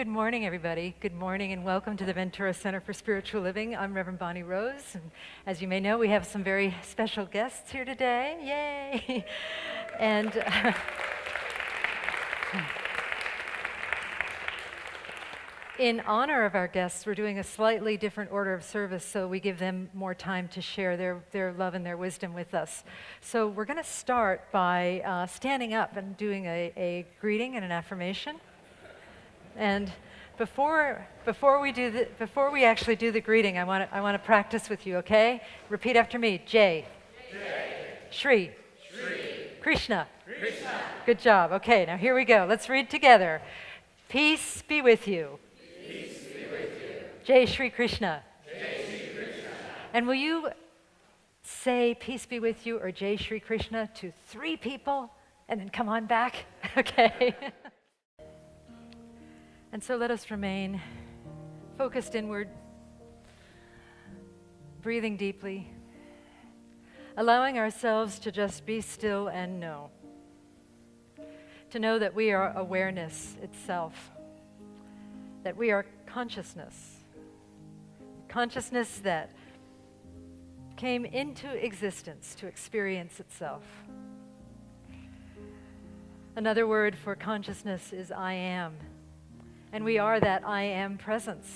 Good morning, everybody. Good morning and welcome to the Ventura Center for Spiritual Living. I'm Reverend Bonnie Rose, and as you may know, we have some very special guests here today. Yay! And in honor of our guests, we're doing a slightly different order of service, so we give them more time to share their love and their wisdom with us. So we're going to start by standing up and doing a greeting and an affirmation. And before we actually do the greeting, I want to practice with you, okay? Repeat after me. Jai. Shri. Krishna. Good job. Okay, now here we go. Let's read together. Peace be with you. Jai Shri Krishna. And will you say peace be with you or Jai Shri Krishna to 3 people and then come on back? Okay. And so let us remain focused inward, breathing deeply, allowing ourselves to just be still and know. To know that we are awareness itself, that we are consciousness that came into existence to experience itself. Another word for consciousness is I am. And we are that I am presence.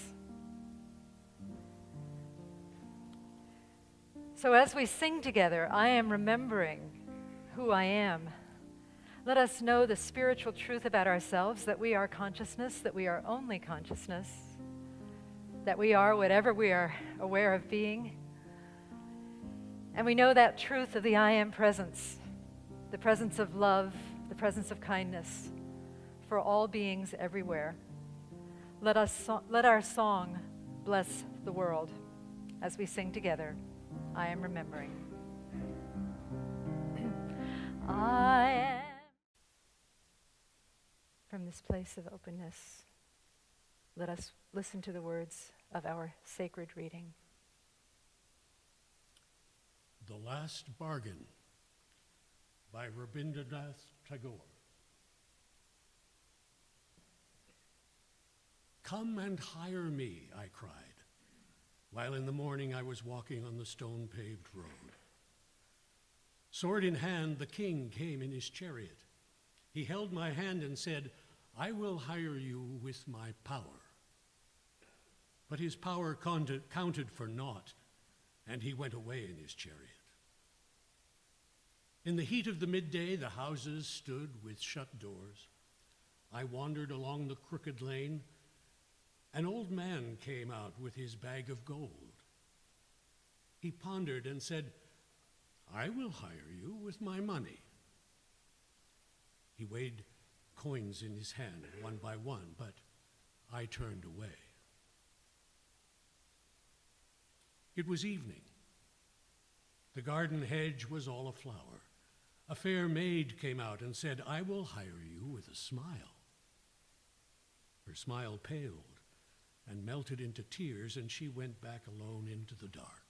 So as we sing together, I am remembering who I am. Let us know the spiritual truth about ourselves, that we are consciousness, that we are only consciousness, that we are whatever we are aware of being. And we know that truth of the I am presence, the presence of love, the presence of kindness for all beings everywhere. Let our song bless the world as we sing together. I am remembering. I am. From this place of openness, let us listen to the words of our sacred reading. The Last Bargain by Rabindranath Tagore. Come and hire me, I cried, while in the morning I was walking on the stone-paved road. Sword in hand, the king came in his chariot. He held my hand and said, I will hire you with my power. But his power counted for naught, and he went away in his chariot. In the heat of the midday, the houses stood with shut doors. I wandered along the crooked lane. An old man came out with his bag of gold. He pondered and said, I will hire you with my money. He weighed coins in his hand one by one, but I turned away. It was evening. The garden hedge was all aflower. A fair maid came out and said, I will hire you with a smile. Her smile paled and melted into tears, and she went back alone into the dark.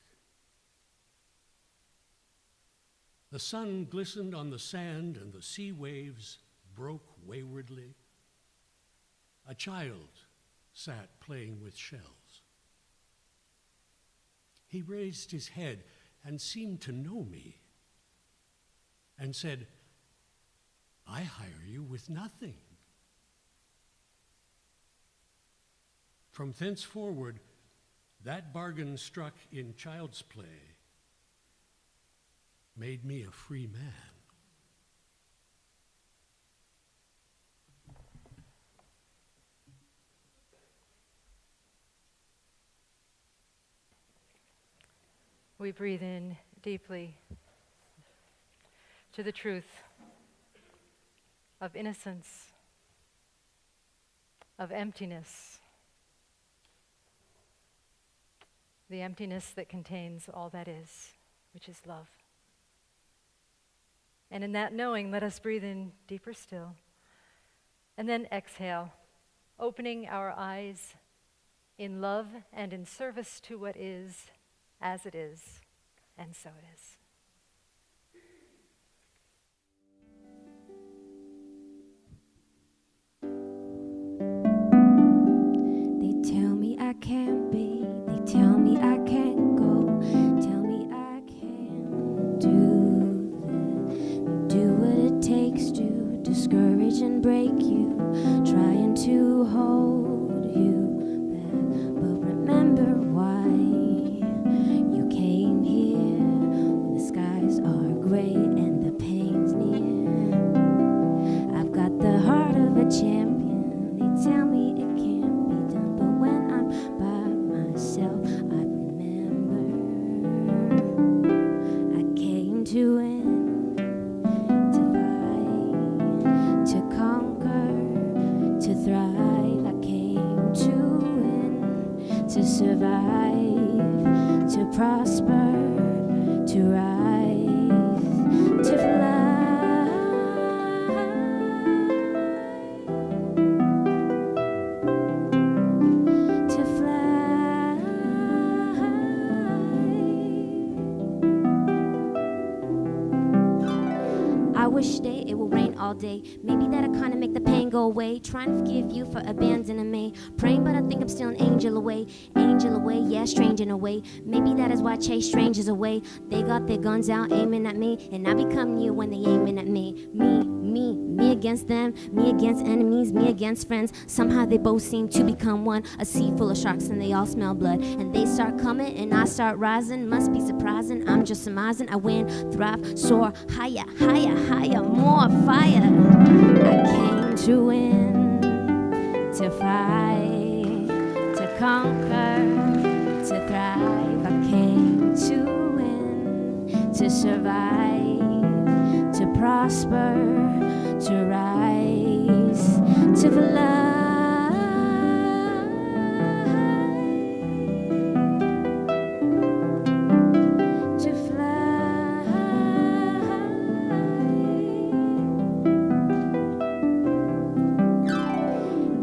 The sun glistened on the sand, and the sea waves broke waywardly. A child sat playing with shells. He raised his head and seemed to know me, and said, I hire you with nothing. From thenceforward, that bargain struck in child's play made me a free man. We breathe in deeply to the truth of innocence, of emptiness, the emptiness that contains all that is, which is love. And in that knowing, let us breathe in deeper still, and then exhale, opening our eyes in love and in service to what is, as it is, and so it is. can't be. They tell me I can't go. Tell me I can't do what it takes to discourage and break you, trying to hold you back. But remember why you came here when the skies are gray and the pain's near. I've got the heart of a champion. They tell me it can't be done, but when I'm by myself, I remember I came to win, to fight, to conquer, to thrive. I came to win, to survive, to prosper, to rise, to fly. I wish it will rain all day. Maybe that'll kind of make the pain go away. Trying to forgive you for abandoning me. Praying, but I think I'm still an angel away. Angel away, yeah, strange in a way. Maybe that is why I chase strangers away. They got their guns out aiming at me, and I become you when they aiming at me. Me against them, me against enemies, me against friends. Somehow they both seem to become one. A sea full of sharks and they all smell blood. And they start coming and I start rising. Must be surprising, I'm just surmising. I win, thrive, soar, higher, higher, higher, more fire. I came to win, to fight, to conquer, to thrive. I came to win, to survive, to prosper, to rise, to fly.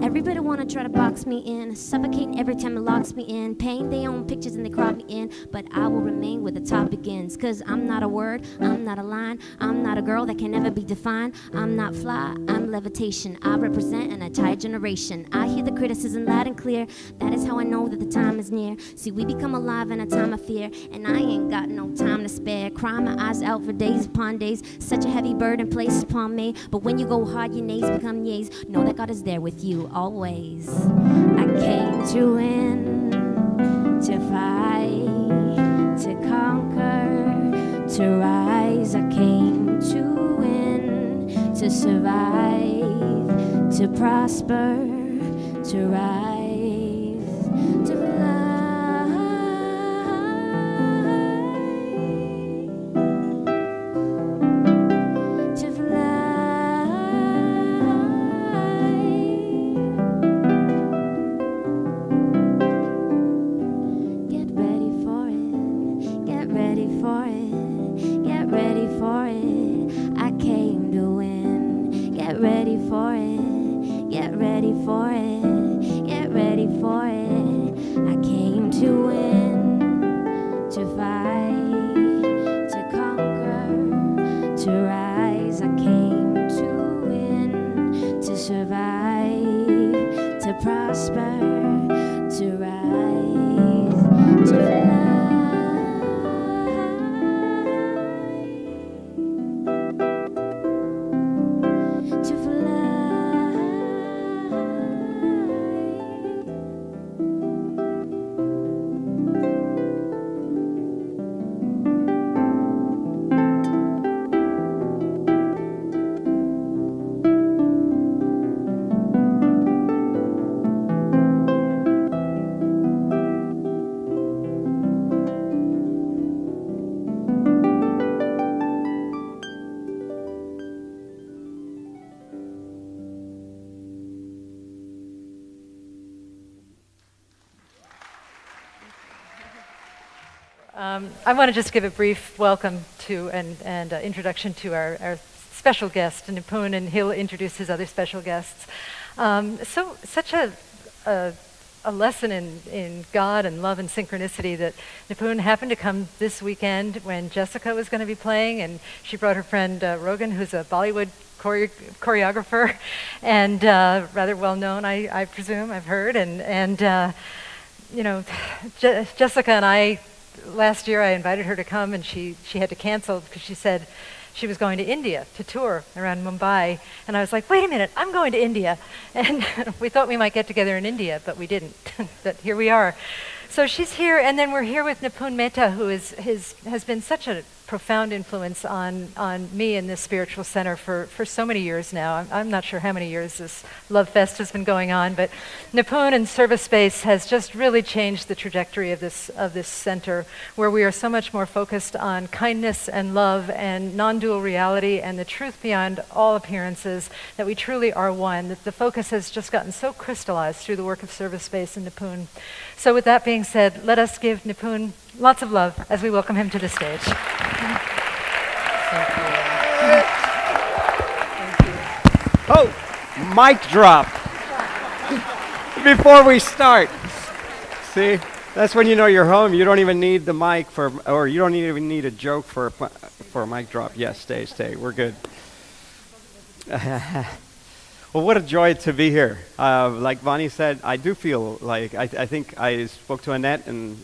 Everybody wanna try to box me in, suffocating every time it locks me in. Paint their own pictures and they crop me in, but I will remain where the top begins. Cause I'm not a word, I'm not a line, I'm not a girl that can never be defined. I'm not fly, I'm levitation. I represent an entire generation. I hear the criticism loud and clear. That is how I know that the time is near. See, we become alive in a time of fear, and I ain't got no time to spare. Crying my eyes out for days upon days. Such a heavy burden placed upon me. But when you go hard, your nays become yays. Know that God is there with you always. I came to win, to fight, to conquer, to rise. I came to win, to survive, to prosper, to rise, to fly. I want to just give a brief welcome to and introduction to our special guest, Nipun, and he'll introduce his other special guests. Such a lesson in God and love and synchronicity that Nipun happened to come this weekend when Jessica was going to be playing, and she brought her friend Rogan, who's a Bollywood choreographer and rather well known, I presume, I've heard, and Jessica and I, last year I invited her to come, and she had to cancel because she said she was going to India to tour around Mumbai. And I was like, wait a minute, I'm going to India. And we thought we might get together in India, but we didn't. But here we are. So she's here, and then we're here with Nipun Mehta, who has been such a profound influence on me in this spiritual center for so many years now. I'm not sure how many years this Love Fest has been going on, but Nipun and Service Space has just really changed the trajectory of this center, where we are so much more focused on kindness and love and non-dual reality and the truth beyond all appearances, that we truly are one, that the focus has just gotten so crystallized through the work of Service Space and Nipun. So with that being said, let us give Nipun lots of love as we welcome him to the stage. Thank you. Thank you. Oh, mic drop. Before we start. See, that's when you know you're home. You don't even need the mic or you don't even need a joke for a mic drop. Yes, stay. We're good. Well, what a joy to be here. Like Vani said, I do feel like, I think I spoke to Annette, and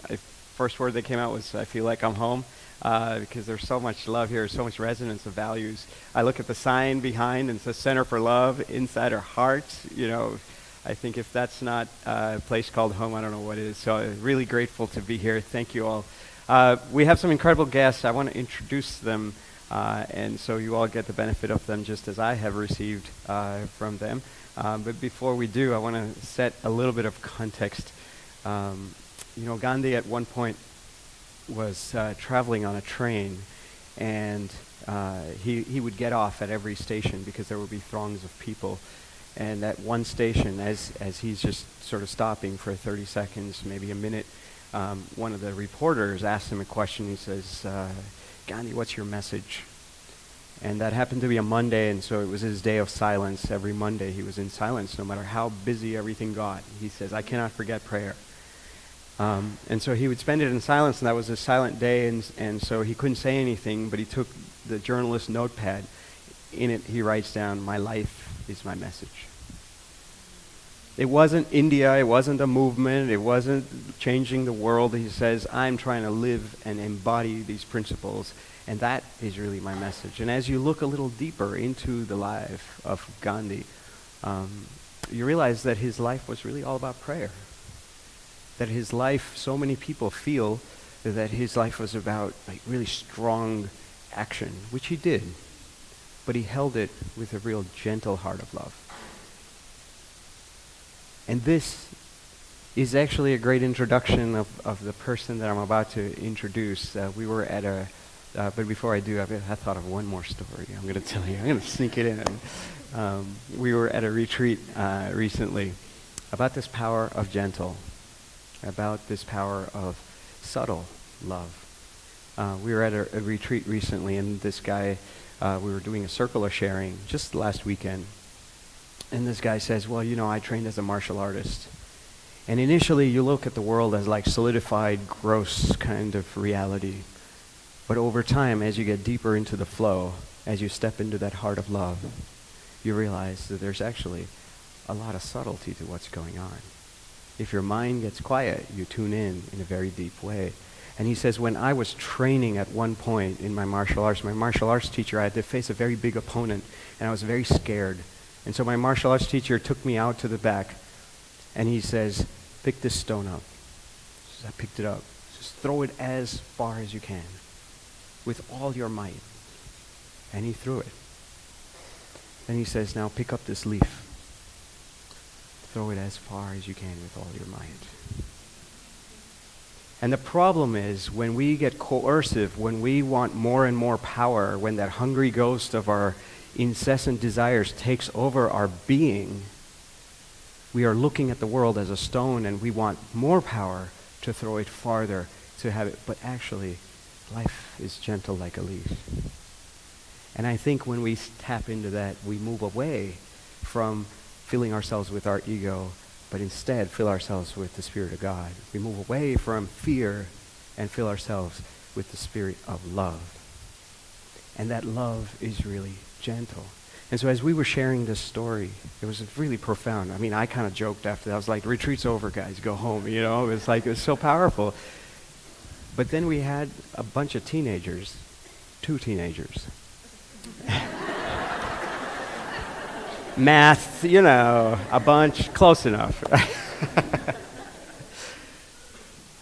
first word that came out was, I feel like I'm home, because there's so much love here, so much resonance of values. I look at the sign behind, and it says Center for Love inside our hearts. I think if that's not a place called home, I don't know what is. So I'm really grateful to be here. Thank you all. We have some incredible guests. I want to introduce them. And so you all get the benefit of them just as I have received from them. But before we do, I want to set a little bit of context. Gandhi at one point was traveling on a train, and he would get off at every station because there would be throngs of people. And at one station, as he's just sort of stopping for 30 seconds, maybe a minute, one of the reporters asked him a question. He says, Gandhi, what's your message? And that happened to be a Monday, and so it was his day of silence. Every Monday he was in silence, no matter how busy everything got. He says, I cannot forget prayer. And so he would spend it in silence, and that was a silent day, and so he couldn't say anything, but he took the journalist's notepad. In it, he writes down, my life is my message. It wasn't India, it wasn't a movement, it wasn't changing the world. He says, I'm trying to live and embody these principles, and that is really my message. And as you look a little deeper into the life of Gandhi, you realize that his life was really all about prayer. That his life, so many people feel that his life was about really strong action, which he did, but he held it with a real gentle heart of love. And this is actually a great introduction of the person that I'm about to introduce. We were at but before I do, I thought of one more story I'm going to tell you. I'm going to sneak it in. We were at a retreat recently about this power of gentle, about this power of subtle love. We were at a retreat recently, and this guy, we were doing a circle of sharing just last weekend. And this guy says, well, I trained as a martial artist. And initially, you look at the world as like solidified, gross kind of reality. But over time, as you get deeper into the flow, as you step into that heart of love, you realize that there's actually a lot of subtlety to what's going on. If your mind gets quiet, you tune in a very deep way. And he says, when I was training at one point in my martial arts teacher, I had to face a very big opponent, and I was very scared. And so my martial arts teacher took me out to the back, and he says, pick this stone up. So I picked it up. Just throw it as far as you can, with all your might. And he threw it. Then he says, now pick up this leaf. Throw it as far as you can with all your might. And the problem is, when we get coercive, when we want more and more power, when that hungry ghost of our incessant desires takes over our being, we are looking at the world as a stone, and we want more power to throw it farther, to have it. But actually, life is gentle like a leaf. And I think when we tap into that, we move away from filling ourselves with our ego, but instead fill ourselves with the Spirit of God. We move away from fear and fill ourselves with the spirit of love. And that love is really gentle. And so as we were sharing this story, it was really profound. I mean, I kind of joked after that. I was like, retreat's over, guys, go home. You know, it was so powerful. But then we had a bunch of teenagers, 2 teenagers. Math, you know, a bunch, close enough.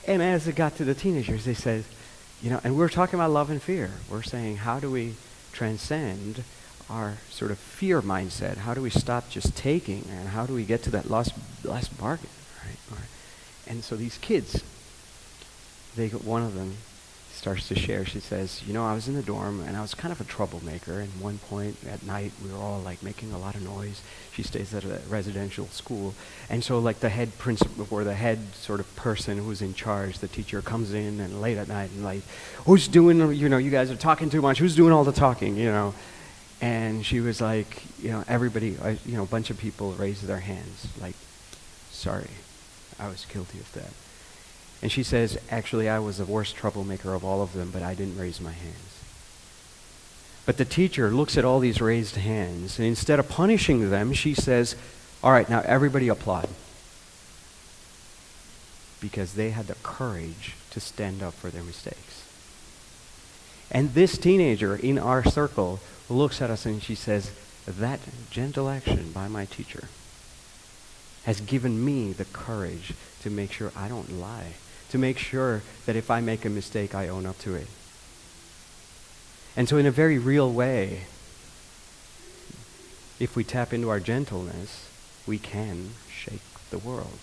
And as it got to the teenagers, they said, you know, and we were talking about love and fear. We're saying, how do we transcend our sort of fear mindset? How do we stop just taking, and how do we get to that last bargain, right? And so these kids, one of them starts to share. She says, you know, I was in the dorm and I was kind of a troublemaker. And one point at night, we were all like making a lot of noise. She stays at a residential school. And so like the head principal, or the head sort of person who's in charge, the teacher comes in and late at night and like, who's doing, you know, you guys are talking too much. Who's doing all the talking, you know? And she was like, you know, everybody, you know, a bunch of people raised their hands like, sorry, I was guilty of that. And she says, actually, I was the worst troublemaker of all of them, but I didn't raise my hands. But the teacher looks at all these raised hands, and instead of punishing them, she says, all right, now everybody applaud. Because they had the courage to stand up for their mistakes. And this teenager in our circle looks at us and she says, that gentle action by my teacher has given me the courage to make sure I don't lie, to make sure that if I make a mistake, I own up to it. And so in a very real way, if we tap into our gentleness, we can shake the world.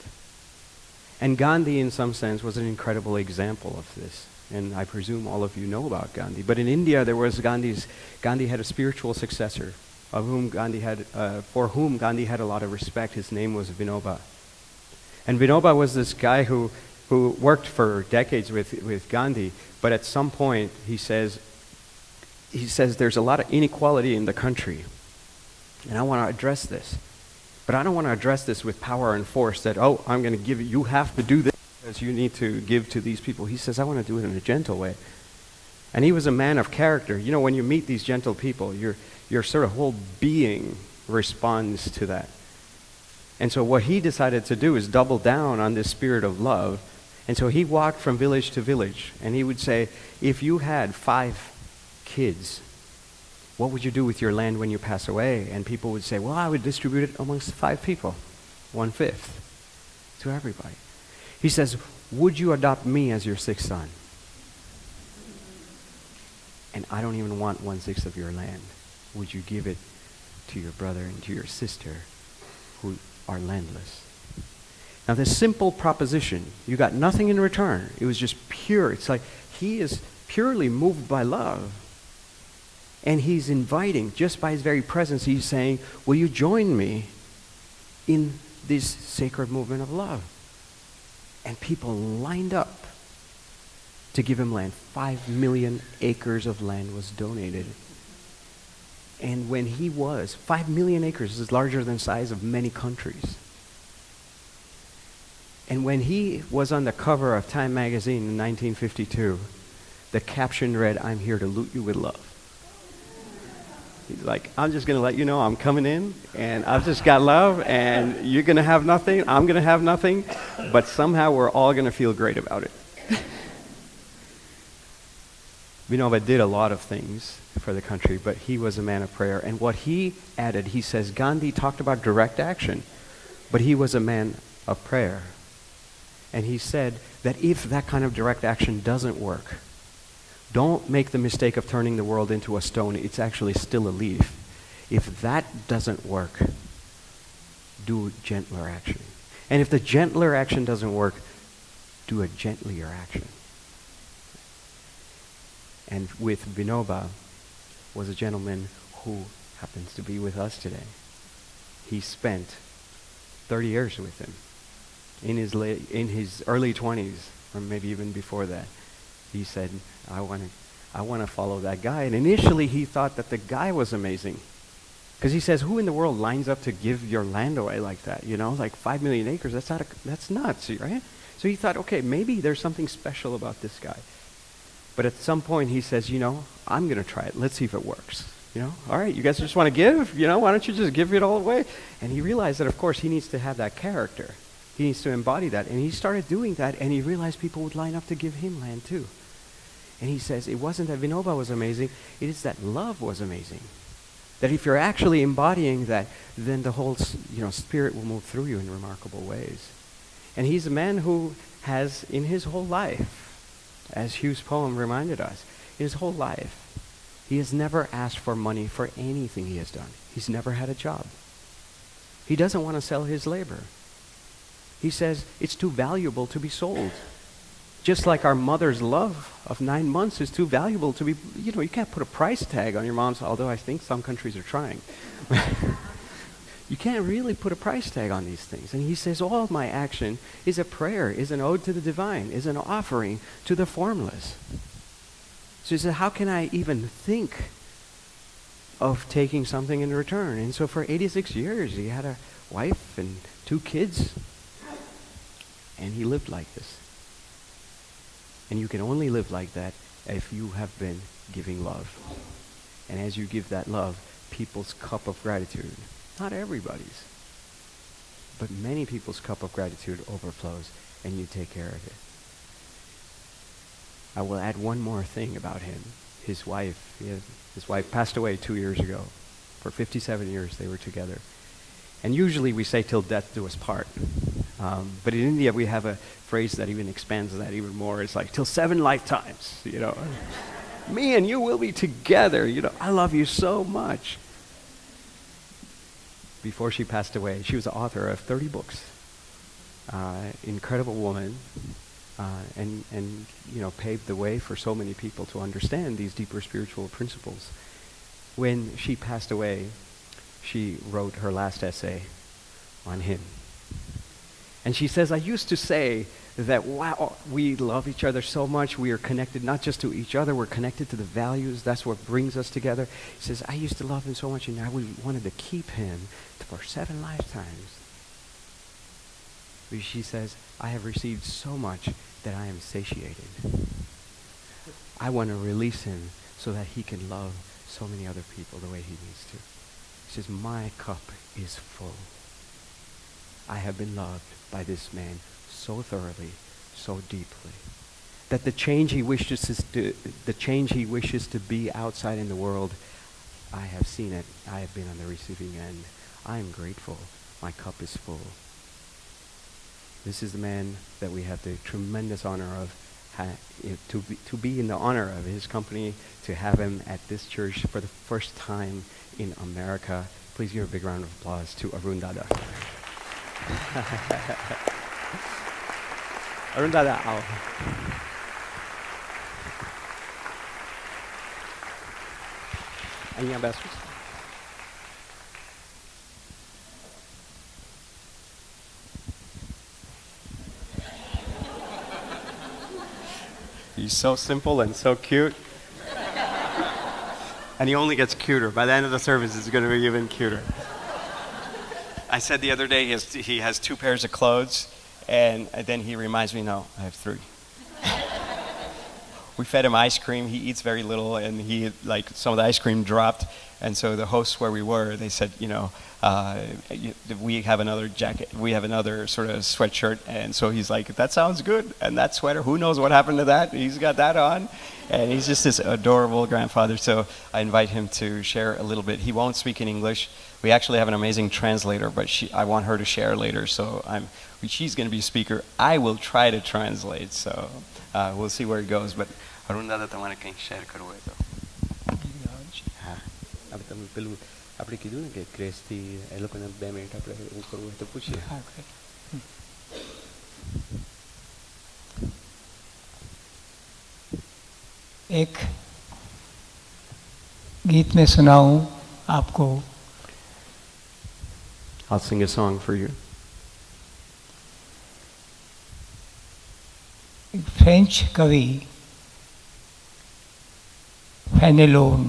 And Gandhi, in some sense, was an incredible example of this. And I presume all of you know about Gandhi. But in India, there was Gandhi had a spiritual successor for whom Gandhi had a lot of respect. His name was Vinoba. And Vinoba was this guy who worked for decades with Gandhi, but at some point he says there's a lot of inequality in the country, and I want to address this. But I don't want to address this with power and force that, oh, I'm going to give you have to do this because you need to give to these people. He says, I want to do it in a gentle way. And he was a man of character. You know, when you meet these gentle people, your sort of whole being responds to that. And so what he decided to do is double down on this spirit of love. And so he walked from village to village, and he would say, if you had 5 kids, what would you do with your land when you pass away? And people would say, well, I would distribute it amongst 5 people, 1/5, to everybody. He says, would you adopt me as your 6th son? And I don't even want 1/6 of your land. Would you give it to your brother and to your sister who are landless? Now this simple proposition, you got nothing in return. It was just pure. It's like he is purely moved by love. And he's inviting, just by his very presence, he's saying, will you join me in this sacred movement of love? And people lined up to give him land. 5 million acres of land was donated. And when 5 million acres is larger than the size of many countries. And when he was on the cover of Time magazine in 1952, the caption read, I'm here to loot you with love. He's like, I'm just going to let you know I'm coming in, and I've just got love, and you're going to have nothing, I'm going to have nothing, but somehow we're all going to feel great about it. Vinoba did a lot of things for the country, but he was a man of prayer. And what he added, he says, Gandhi talked about direct action, but he was a man of prayer. And he said that if that kind of direct action doesn't work, don't make the mistake of turning the world into a stone. It's actually still a leaf. If that doesn't work, do gentler action. And if the gentler action doesn't work, do a gentler action. And with Vinoba was a gentleman who happens to be with us today. He spent 30 years with him. In his early 20s, or maybe even before that, he said, I want to follow that guy. And initially he thought that the guy was amazing. Because he says, who in the world lines up to give your land away like that? You know, like 5 million acres, that's nuts, right? So he thought, okay, maybe there's something special about this guy. But at some point he says, you know, I'm going to try it. Let's see if it works. All right, you guys just want to give? Why don't you just give it all away? And he realized that, of course, he needs to have that character. He needs to embody that. And he started doing that, and he realized people would line up to give him land too. And he says, it wasn't that Vinoba was amazing, it is that love was amazing. That if you're actually embodying that, then the whole spirit will move through you in remarkable ways. And he's a man who has, in his whole life, as Hugh's poem reminded us, in his whole life, he has never asked for money for anything he has done. He's never had a job. He doesn't want to sell his labor. He says it's too valuable to be sold. Just like our mother's love of 9 months is too valuable to be, you can't put a price tag on your mom's, although I think some countries are trying. You can't really put a price tag on these things. And he says all of my action is a prayer, is an ode to the divine, is an offering to the formless. So he said, how can I even think of taking something in return? And so for 86 years, he had a wife and 2 kids. And he lived like this. And you can only live like that if you have been giving love. And as you give that love, people's cup of gratitude, not everybody's, but many people's cup of gratitude overflows, and you take care of it. I will add one more thing about him. His wife passed away 2 years ago. For 57 years they were together. And usually we say till death do us part. But in India we have a phrase that even expands that even more. It's like till 7 lifetimes, Me and you will be together, I love you so much. Before she passed away, she was the author of 30 books. Incredible woman. And paved the way for so many people to understand these deeper spiritual principles. When she passed away, she wrote her last essay on him. And she says, I used to say that, wow, we love each other so much, we are connected not just to each other, we're connected to the values, that's what brings us together. She says, I used to love him so much, and I wanted to keep him for 7 lifetimes. She says, I have received so much that I am satiated. I want to release him so that he can love so many other people the way he needs to. She says, my cup is full. I have been loved by this man so thoroughly, so deeply, that the change he wishes to be outside in the world, I have seen it. I have been on the receiving end. I am grateful. My cup is full. This is the man that we have the tremendous honor of, to be in the honor of his company, to have him at this church for the first time in America. Please give a big round of applause to Arun Dada. Arun Dada, आओ. અહીંયા બેસો. He's so simple and so cute. And he only gets cuter. By the end of the service, it's going to be even cuter. I said the other day he has 2 pairs of clothes, and then he reminds me, no, I have 3. We fed him ice cream. He eats very little, and some of the ice cream dropped. And so the hosts where we were, they said, we have another jacket, we have another sort of sweatshirt. And so he's like, that sounds good. And that sweater, who knows what happened to that? He's got that on. And he's just this adorable grandfather. So I invite him to share a little bit. He won't speak in English. We actually have an amazing translator, but I want her to share later. So she's going to be a speaker. I will try to translate. So we'll see where it goes. But Arun Dada તમારે કંઈક share કરવું હોય તો. હા, તમે પેલું આપણે કીધું ને કે ક્રેઝથી એ લોકોને 2 મિનિટ આપણે એવું કરવું હોય તો પૂછીએ. હા, एक गीत में सुनाऊं आपको. I'll sing a song for you. एक फ्रेंच कवि फेनेलोन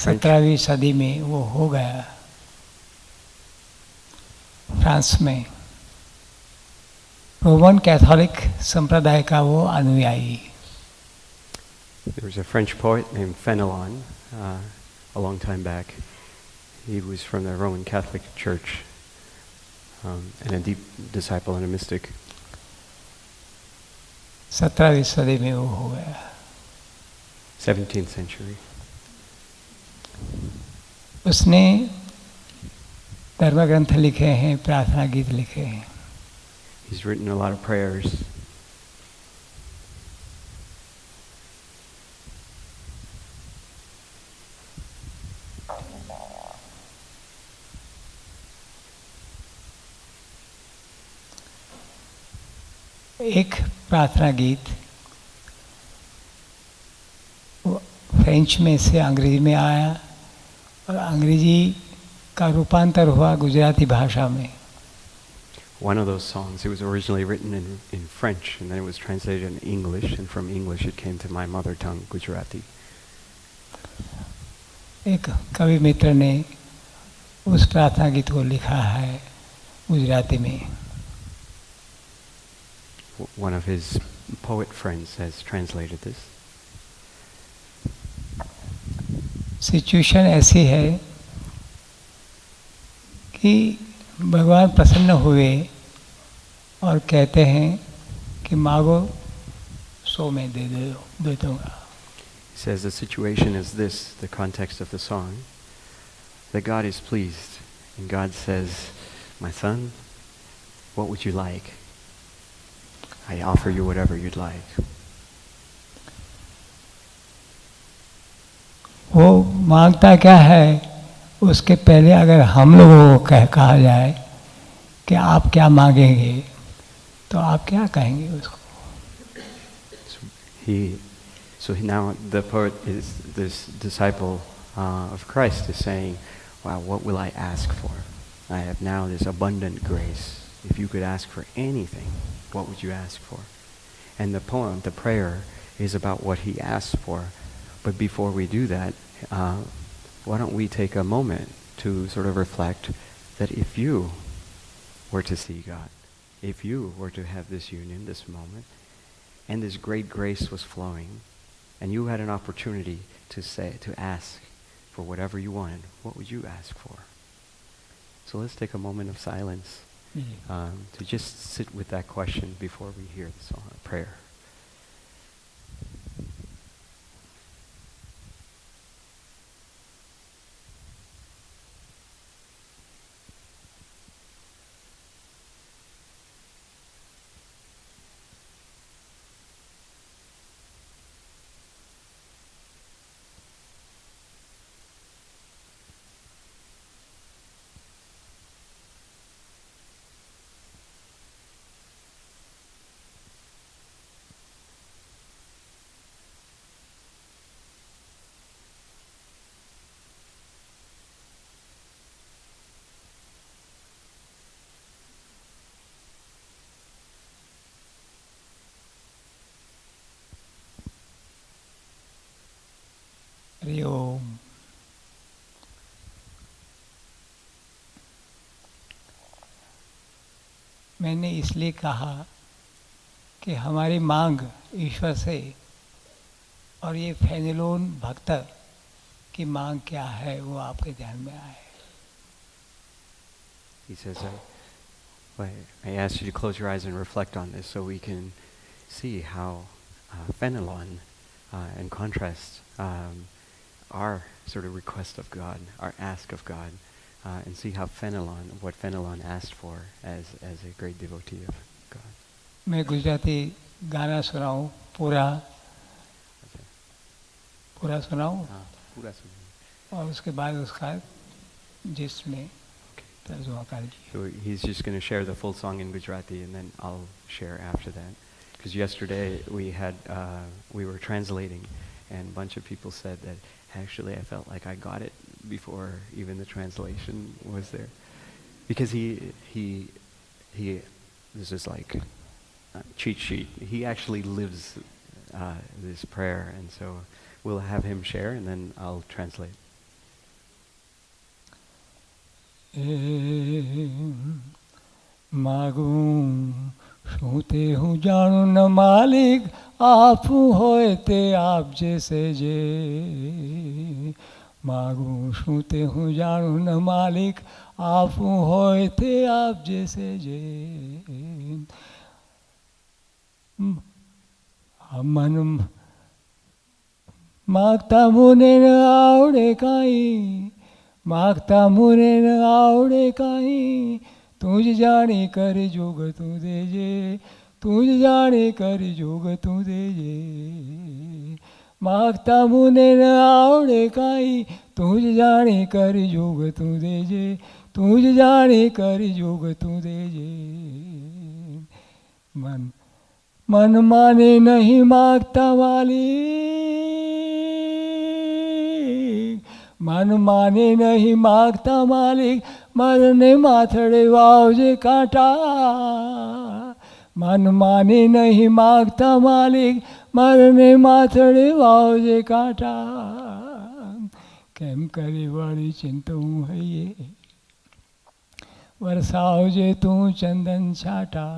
17वीं सदी में वो हो गया फ्रांस में. रोमन कैथोलिक संप्रदाय का वो अनुयायी. There was a French poet named Fenelon a long time back. He was from the Roman Catholic Church and a deep disciple and a mystic. 17वीं सदी में वो हो गया. 17th century. उसने धर्म ग्रंथ लिखे हैं, प्रार्थना गीत लिखे हैं. He's written a lot of prayers. एक प्रार्थना गीत फ्रेंच में से अंग्रेजी में आया और अंग्रेजी का रूपांतर हुआ गुजराती भाषा में. One of those songs, it was originally written in French, and then it was translated in English, and from English it came to my mother tongue, Gujarati. एक कवि मित्र ने उस प्रार्थना गीत को लिखा है गुजराती में. One of his poet friends has translated this. Situation ऐसी है कि भगवान प्रसन्न हुए और कहते हैं कि मांगो सो मैं दे दूंगा. He says the situation is this, the context of the song, that God is pleased, and God says, my son, what would you like? I offer you whatever you'd like. वो मांगता क्या है उसके पहले अगर हम लोगों को कहा जाए कि आप क्या मांगेंगे तो आप क्या कहेंगे उसको. So now the poet is this disciple of Christ is saying, wow, what will I ask for? I have now this abundant grace. If you could ask for anything, what would you ask for? And the poem, the prayer, is about what he asks for. But before we do that, why don't we take a moment to sort of reflect that if you were to see God, if you were to have this union, this moment, and this great grace was flowing, and you had an opportunity to ask for whatever you wanted, what would you ask for? So let's take a moment of silence to just sit with that question before we hear the song, prayer. Hari ओम. मैंने इसलिए कहा कि हमारी मांग ईश्वर से और ये फेनिलोन भक्त की मांग क्या है वो आपके ध्यान में आए. He says, I ask you to close your eyes and reflect on this so we can see how Fenelon, in contrast, our sort of request of God, our ask of God, and see how what Fenelon asked for as a great devotee of God. मैं गुजराती गाना सुनाऊं पूरा सुनाऊं और उसके बाद उसका जिसमें तर्जुमा कर लीजिए. So he's just going to share the full song in Gujarati, and then I'll share after that. Because yesterday we were translating, and a bunch of people said that actually I felt like I got it before even the translation was there. Because he this is like a cheat sheet. He actually lives this prayer, and so we'll have him share, and then I'll translate. Magum શું તે હું જાણું ન માલિક આપું હોય તે આપજે સેજે માગું શું તે હું જાણું ન માલિક આપું હોય તે આપજે સેજે મન માગતા મને ન આવડે કાંઈ માગતા મને ન આવડે કાંઈ તું જ જાણી કરી જોગ તું દેજે તું જ જાણી કરી જોગ તું દેજે માગતા મને ન આવડે કાંઈ તું જ જાણી કરી જોગ તું દેજે તું જ જાણી કરી જોગ તું દેજે મન માને નહીં માગતા માલિક મન માને નહીં માગતા માલિક મરને માથડે વાવજે કાંટા મન માને નહીં માગતા માલિક મરને માથડે વાવજે કાંટા કેમ કરી વળી ચિંતું હૈયે વરસાવજે તું ચંદન છાટા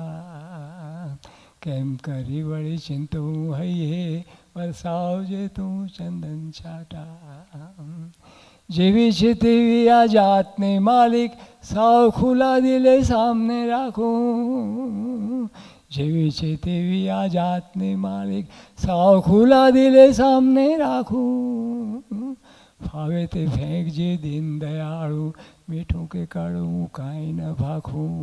કેમ કરી વળી ચિંતું હૈયે વરસાવજે તું ચંદન છાટા જેવી છે તેવી આ જાતને માલિક સાવ ખુલ્લા દિલે સામને રાખું જેવી છે તેવી આ જાતને માલિક સાવ ખુલ્લા દિલે સામને રાખું ફાવે તે ફેંકજે દીન દયાળુ મીઠું કે કડવું કાંઈ ન ભાખું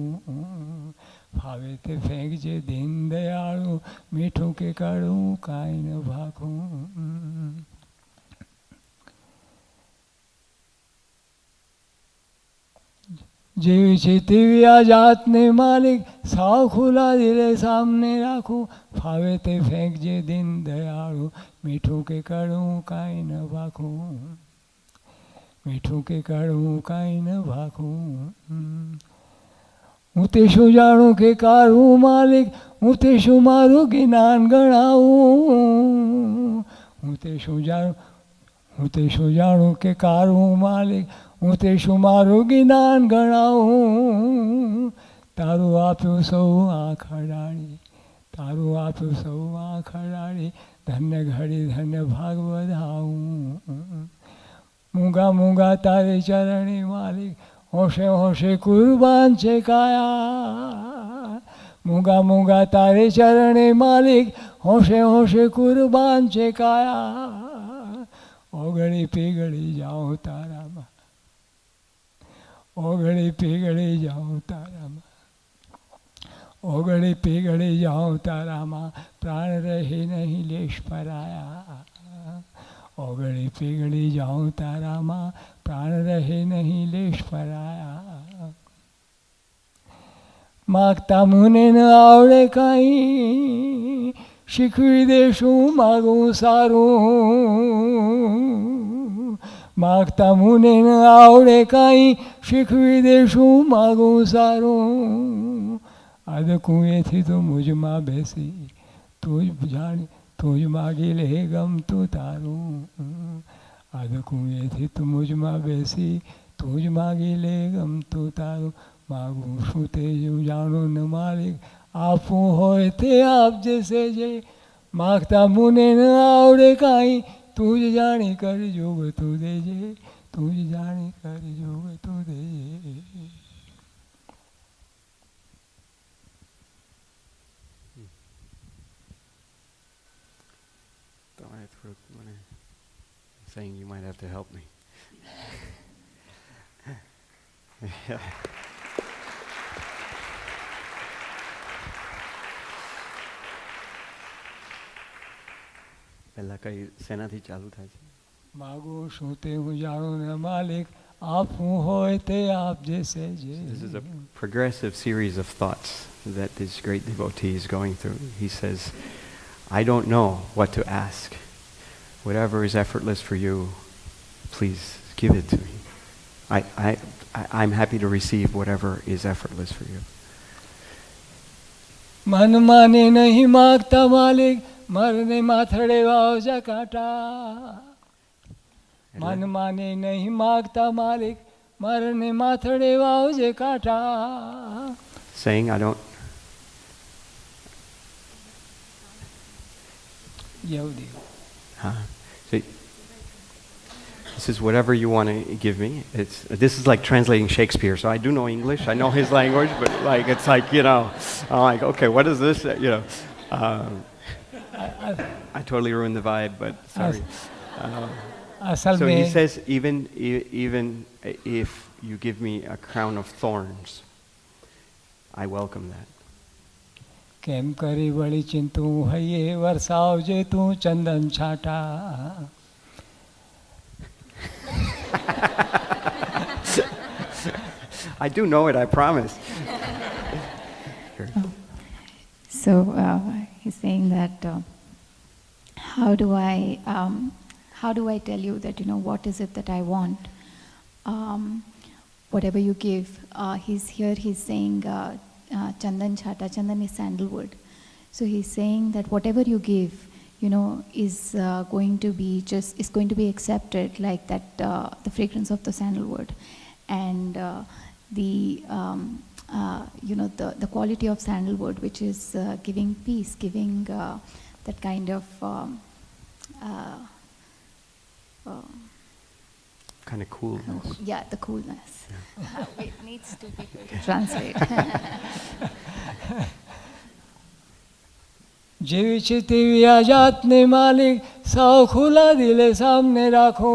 ફાવે તે ફેંકજે દીન દયાળુ મીઠું કે કડવું કાંઈ ન ભાખું જેવી છે તેવી આ જાતને માલિક સાવ ખુલ્લા દિલે સામને રાખું ફાવે તે ફેંકજે દીન દયાળુ મીઠું કે કડવું કાંઈ ન ભાખું મીઠું કે કડવું કાંઈ ન ભાખું હું તે શું જાણું કે કાઢું માલિક હું તે શું મારું જ્ઞાન ગણાવું હું તે શું જાણું કે કાઢું માલિક હું તે શું મારું જ્ઞાન ગણાવું તારું આપ્યું સૌ આંખ અડાડી તારું આપ્યું સૌ આંખ અડાડી ધન્ય ઘડી ધન્ય ભાગ વધાવું મૂંગા મૂંગા તારે ચરણી માલિક હોશે હોશે કુરબાન છે કાયા મૂંગા મૂંગા તારે ચરણે માલિક હોશે હોશે કુરબાન છે કાયા ઓગળી પીગળી જાઓ તારામાં ઓગળી પીગળી જાઓ તારામાં ઓગળી પીગળી જાઓ તારામાં પ્રાણ રહી નહીં લેશ પરાયા ઓગળી પીગળી જાઓ તારામાં પ્રાણ રહે નહીં લેશ પરાયા માગતા મને ન આવડે કાંઈ શીખવી દે શું માગું સારું માગતા મને ન આવડે કાંઈ શીખવી દે શું માગું સારું અધ કુએથી તો મુજમાં બેસી તું જ જાણી તું જ માગી લે ગમતું તારું અધ કુએથી તું મુજમાં બેસી તું જ માગી લે ગમતું તારું માગું શું તે જો જાણું ન માલિક આપવું હોય તે આપજે સેજે માગતા મને ન આવડે કાંઈ તું જ જાણી કરી જોગ તું દેજે તું જ જાણી કરી જોગ તું દેજે saying you might have to help me. પહેલા કઈ સેનાથી ચાલુ થાય છે માગું શું તે હું જાણું ને માલિક આપવું હોય તે આપજે સેજે. This is a progressive series of thoughts that this great devotee is going through. He says, I don't know what to ask. Whatever is effortless for you, please give it to me. I'm happy to receive whatever is effortless for you. મન માને નહીં માગતા માલિક મરને માથડે વાવજા કાંટા મન માને નહીં માગતા માલિક મરને માથડે વાવજે કાંટા. Saying, Yehudi. So this is whatever you want to give me. This is like translating Shakespeare. So I do know English. I know his language, but like it's like, you know, I'm like, okay, what is this? You know, I totally ruined the vibe, but sorry. So he says, even if you give me a crown of thorns, I welcome that. કેમ કરી વળી ચિંતું હૈયે વરસાવજે તું ચંદન છાંટા. I do know it, I promise. So he's saying that how do I tell you that, you know, what is it that I want? Whatever you give. He's saying Chandan Chata. Chandan is sandalwood. So he's saying that whatever you give, you know, is going to be accepted like that, the fragrance of the sandalwood, and the quality of sandalwood, which is giving peace, giving that kind of Kind of coolness. Yeah, the coolness. Yeah. It needs two people to translate. જેવી છે તેવી આ જાતને માલિક સાવ ખુલ્લા દિલે સામને રાખો.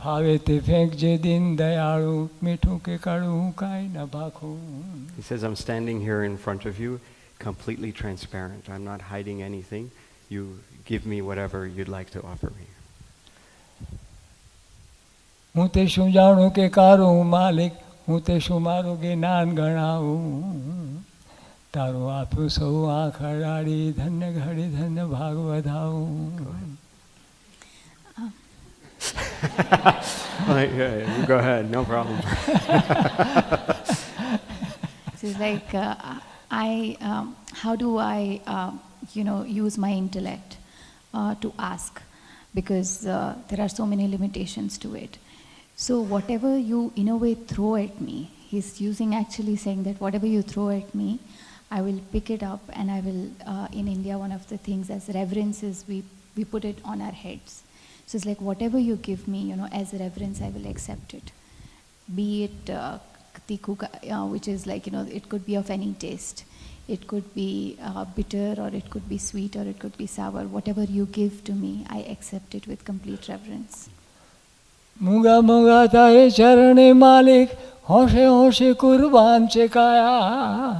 ફાવે તે ફેંકજે દીન દયાળુ મીઠું કે કડવું કાંઈ ન ભાખું. He says, I'm standing here in front of you, completely transparent. I'm not hiding anything. You give me whatever you'd like to offer me. હું તે શું જાણું કે કારું માલિક, હું તે શું મારું જ્ઞાન ગણાવું. તારું આપ્યું સૌ આંખ અડાડી ધન્ય ઘડી ધન્ય ભાગ વધાવું. Yeah, you go ahead, no problem. So it's like, how do I use my intellect to ask? Because there are so many limitations to it. So whatever you, in a way, throw at me, he's actually saying that whatever you throw at me, I will pick it up, and I will, in India, one of the things as reverence is we put it on our heads. So it's like whatever you give me, you know, as reverence, I will accept it. Be it tikku, which is like, you know, it could be of any taste. It could be bitter, or it could be sweet, or it could be sour. Whatever you give to me, I accept it with complete reverence. મૂંગા મૂંગા તારે ચરણે માલિક હોશે હોશે કુરબાન છે કાયા.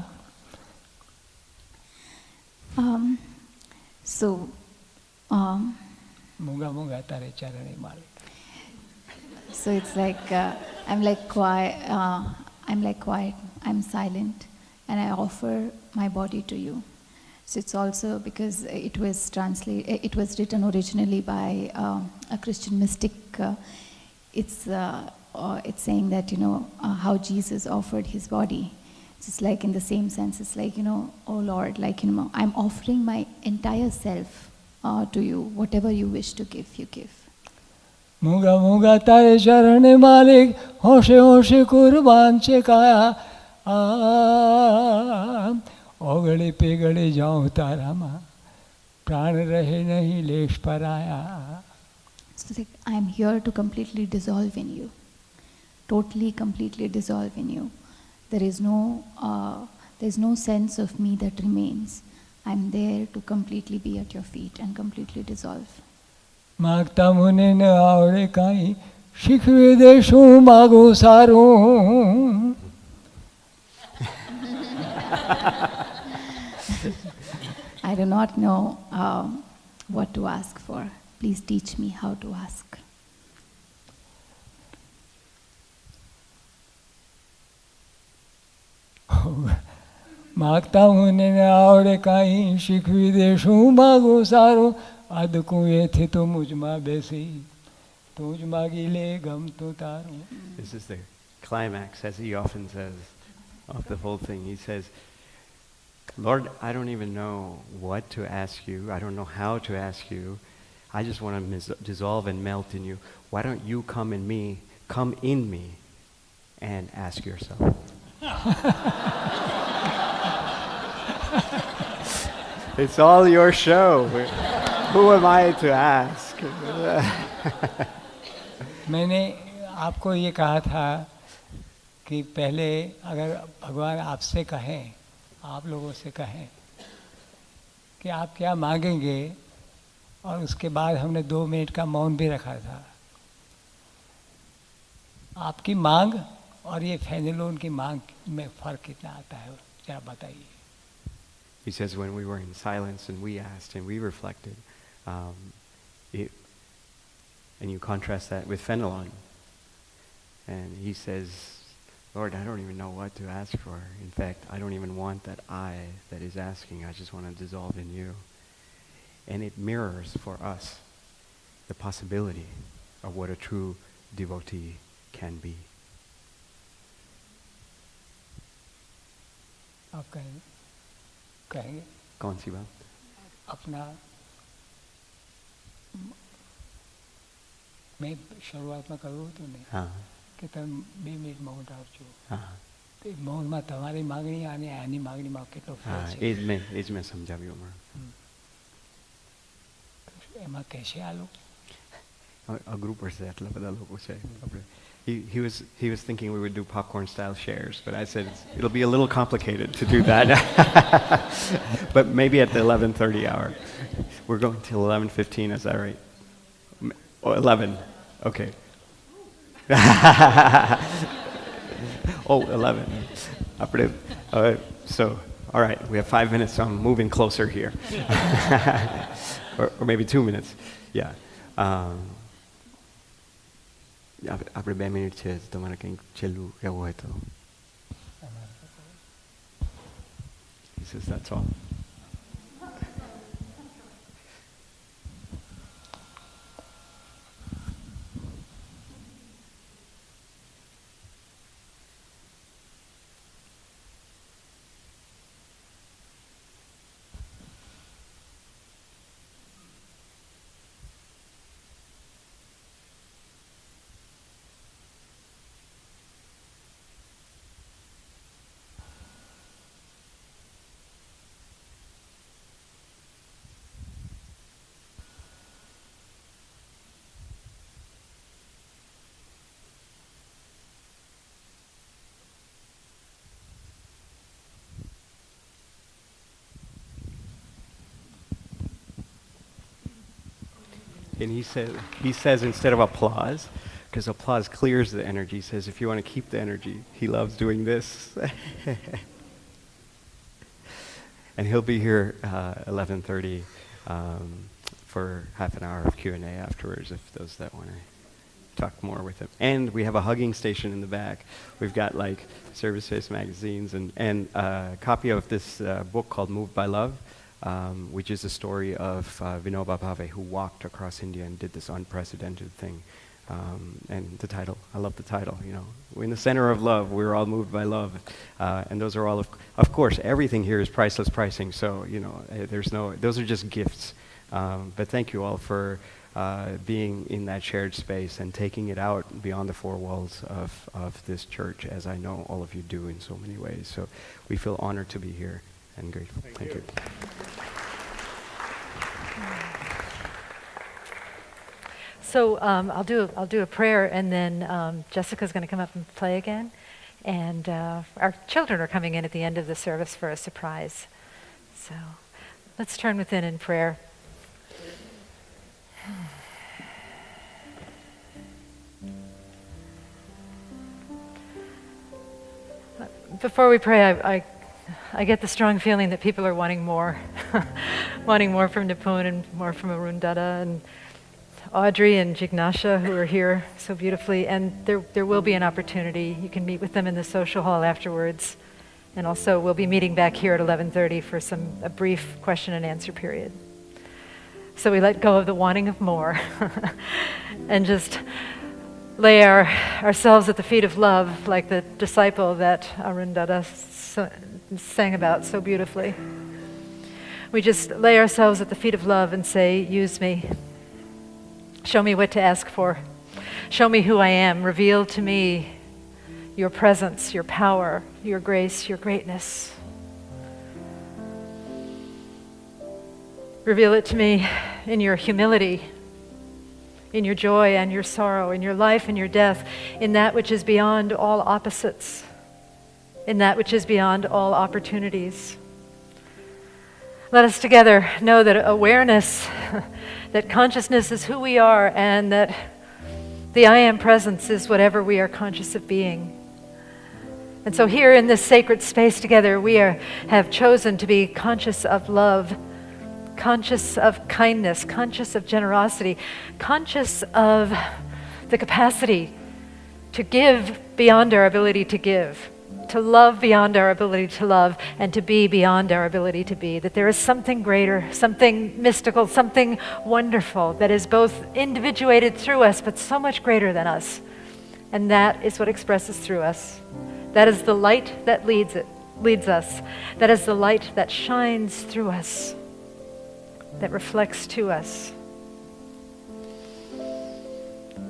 મૂંગા મૂંગા તારે ચરણે માલિક. So it's like I'm like quiet, I'm silent, and I offer my body to you. So it's also because it was written originally by a Christian mystic. It's saying that, you know, how Jesus offered his body. So it's like in the same sense, it's like, you know, oh Lord, like, you know, I'm offering my entire self to you. Whatever you wish to give, you give. મૂંગા મૂંગા તારે ચરણે માલિક હોશે હોશે કુરબાન છે કાયા. ઓગળી પીગળી જાઉં તારામાં પ્રાણ રહે નહીં લેશ પરાયા. So it's like, I'm here to completely dissolve in you. Totally, completely dissolve in you. There's no sense of me that remains. I'm there to completely be at your feet and completely dissolve. માગતા મને ન આવડે કાંઈ શીખવી દે શું માગું સારું. I do not know what to ask for. Please teach me how to ask. માગતા મને ન આવડે કાંઈ શીખવી દે શું માગું સારું. અદકુએથી તો મુજમાં બેસી તું જ માગી લે ગમતું તારું. This is the climax, as he often says, of the whole thing. He says, Lord, I don't even know what to ask you. I don't know how to ask you. I just want to dissolve and melt in you. Why don't you come in me, and ask yourself. It's all your show. Who am I to ask? मैंने आपको ये कहा था कि पहले अगर भगवान आपसे कहें, आप लोगों से कहें कि आप क्या मांगेंगे, और उसके बाद हमने 2 मिनट का मौन भी रखा था. आपकी मांग और ये फेनिलोन की मांग में फ़र्क कितना आता है, जरा बताइए. He says when we were in silence and we asked and we reflected, and you contrast that with Fenelon. And he says, Lord, I don't even know what to ask for. In fact, I don't even want that I that is asking. I just want to dissolve in you. And it mirrors for us the possibility of what a true devotee can be. आप कहेंगे कौन सी बात? अपना, मैं શરૂઆતમાં કહ્યું હતું ને કે તમે 2 મિનિટ મૌન રાખજો. તે મૌનમાં તમારી માગણી અને આની માગણીમાં કેટલો ફરક છે એ જ મેં સમજાવ્યું હમણાં. એમાં કહેશે આ લોકો? અઘરું પડશે, આટલા બધા લોકો છે. He was thinking we would do popcorn style shares, but I said it'll be a little complicated to do that. But maybe at the 11:30 hour. We're going till 11:15, is that right? Oh, 11. Okay. Oh, 11. So, all right, we have 5 minutes, so I'm moving closer here. or maybe 2 minutes. Yeah. આપણે 2 minute છે, તમારે કંઈક છેલ્લું કહેવું હોય તો. He says that's all. And he says instead of applause, because applause clears the energy, he says if you want to keep the energy, he loves doing this. And he'll be here 11:30 for half an hour of Q&A afterwards if those that want to talk more with him. And we have a hugging station in the back. We've got like service-based magazines and a copy of this book called Moved by Love, which is the story of Vinoba Bhave, who walked across India and did this unprecedented thing. And the title, I love the title, you know. We're in the center of love, we're all moved by love. And those are all, of course, everything here is priceless pricing, so, you know, those are just gifts. But thank you all for being in that shared space and taking it out beyond the 4 walls of this church, as I know all of you do in so many ways. So we feel honored to be here and grateful. Thank you. So I'll do a prayer, and then Jessica's going to come up and play again. And our children are coming in at the end of the service for a surprise. So let's turn within in prayer. Before we pray, I get the strong feeling that people are wanting more, wanting more from Nipun and more from Arundhata and Audrey and Jignasha, who are here so beautifully. And there will be an opportunity. You can meet with them in the social hall afterwards. And also we'll be meeting back here at 11:30 for a brief question and answer period. So we let go of the wanting of more and just lay ourselves at the feet of love, like the disciple that Arundhata sang about so beautifully. We just lay ourselves at the feet of love and say, use me. Show me what to ask for. Show me who I am. Reveal to me your presence, your power, your grace, your greatness. Reveal it to me in your humility, in your joy and your sorrow, in your life and your death, in that which is beyond all opposites, in that which is beyond all opportunities. Let us together know that awareness, that consciousness is who we are, and that the I Am presence is whatever we are conscious of being. And so here in this sacred space together, we have chosen to be conscious of love, conscious of kindness, conscious of generosity, conscious of the capacity to give beyond our ability to give, to love beyond our ability to love, and to be beyond our ability to be. That there is something greater, something mystical, something wonderful that is both individuated through us, but so much greater than us. And that is what expresses through us. That is the light that leads us. That is the light that shines through us, that reflects to us.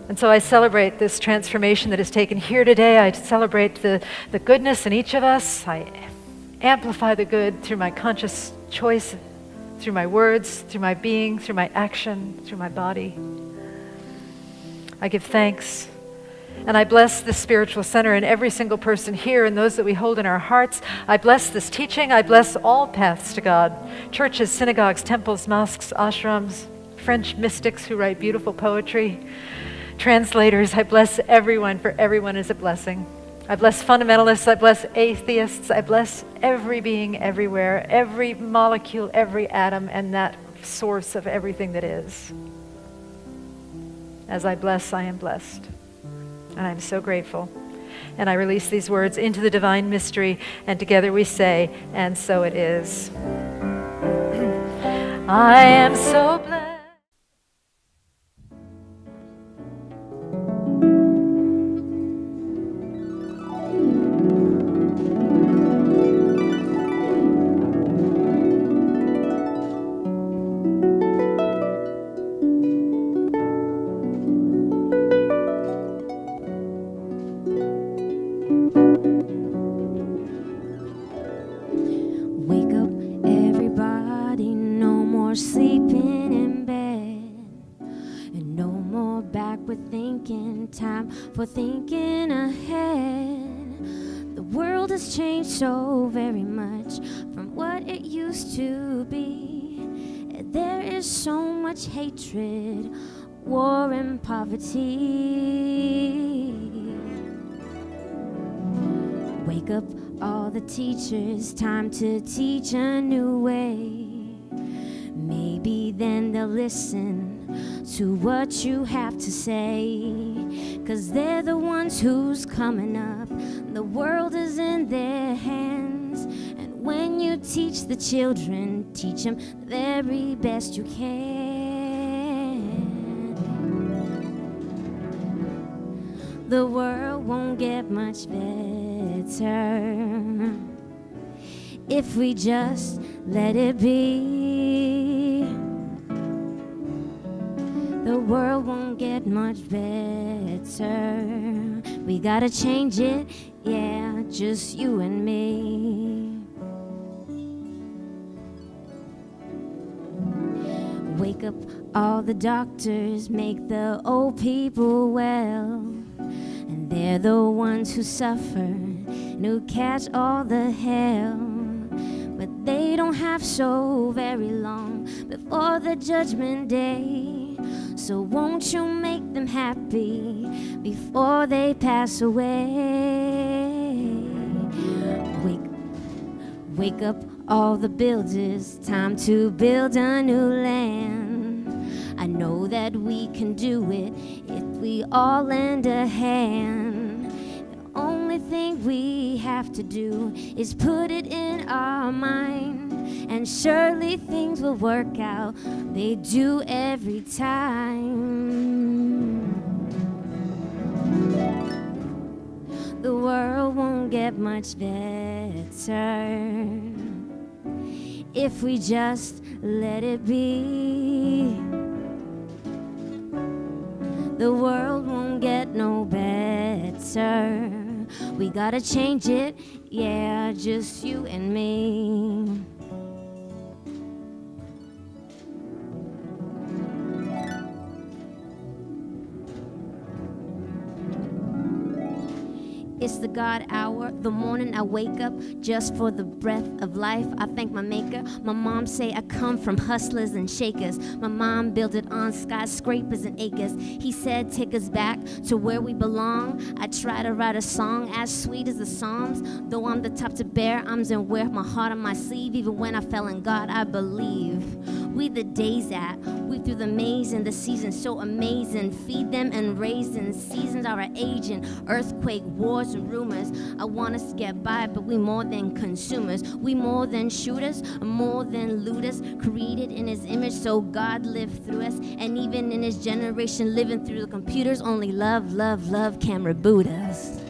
And so I celebrate this transformation that has taken here today. I celebrate the goodness in each of us. I amplify the good through my conscious choice, through my words, through my being, through my action, through my body. I give thanks. And I bless this spiritual center and every single person here and those that we hold in our hearts. I bless this teaching. I bless all paths to God. Churches, synagogues, temples, mosques, ashrams, French mystics who write beautiful poetry, translators. I bless everyone, for everyone is a blessing. I bless fundamentalists. I bless atheists. I bless every being everywhere, every molecule, every atom, and that source of everything that is. As I bless, I am blessed. And I'm so grateful. And I release these words into the divine mystery, and together we say, and so it is. I am so blessed. Wake up, everybody, no more sleeping in bed, and no more backward thinking, time for thinking ahead. The world has changed so very much from what it used to be. There is so much hatred, war and poverty. Wake up, all the teachers, time to teach a new way. Maybe then they'll listen to what you have to say, 'cause they're the ones who's coming up. The world is in their hands, and when you teach the children, teach them the very best you can. The world won't get much better if we just let it be. The world won't get much better. We gotta change it, yeah, just you and me. Wake up, all the doctors, make the old people well. And they're the ones who suffer and who catch all the hell. But they don't have so very long before the judgment day. So won't you make them happy before they pass away? Wake up, all the builders, time to build a new land. I know that we can do it if we all lend a hand. The only thing we have to do is put it in our mind, and surely things will work out. They do every time. The world won't get much better if we just let it be. The world won't get no better. We gotta change it, yeah, just you and me. It's the God hour, the morning I wake up just for the breath of life. I thank my maker. My mom say I come from hustlers and shakers. My mom built it on skyscrapers and acres. He said take us back to where we belong. I try to write a song as sweet as the Psalms. Though I'm the top to bear arms and wear my heart on my sleeve. Even when I fell in God, I believe. We the days at, we through the maze and the seasons so amazing. Feed them and raise in seasons are our aging. Earthquake, wars and rumors. I want us to get by, but we more than consumers. We more than shooters, more than looters. Created in his image, so God lived through us. And even in his generation, living through the computers, only love, love, love can reboot us.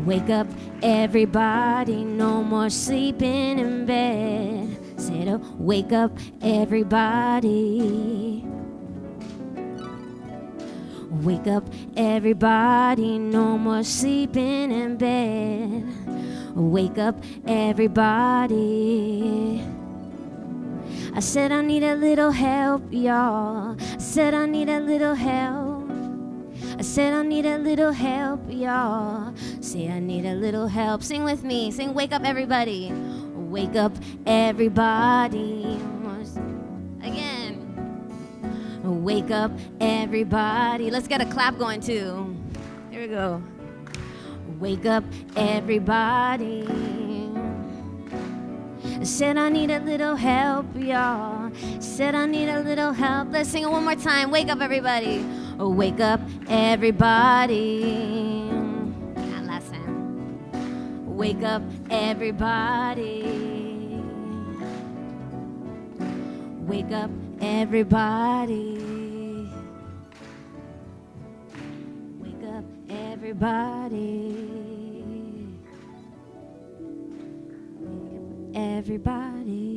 Wake up, everybody, no more sleeping in bed. Said, oh, wake up, everybody. Wake up, everybody, no more sleeping in bed. Wake up, everybody. I said I need a little help, y'all. I said I need a little help. I said I need a little help, y'all. Say I need a little help. Sing with me. Sing, wake up, everybody. Wake up, everybody. Again. Wake up, everybody. Let's get a clap going, too. Here we go. Wake up, everybody. I said I need a little help, y'all. Said I need a little help. Let's sing it one more time. Wake up, everybody. Wake up, everybody. Last time. Wake up, everybody. Wake up, everybody. Wake up, everybody. Wake up, everybody.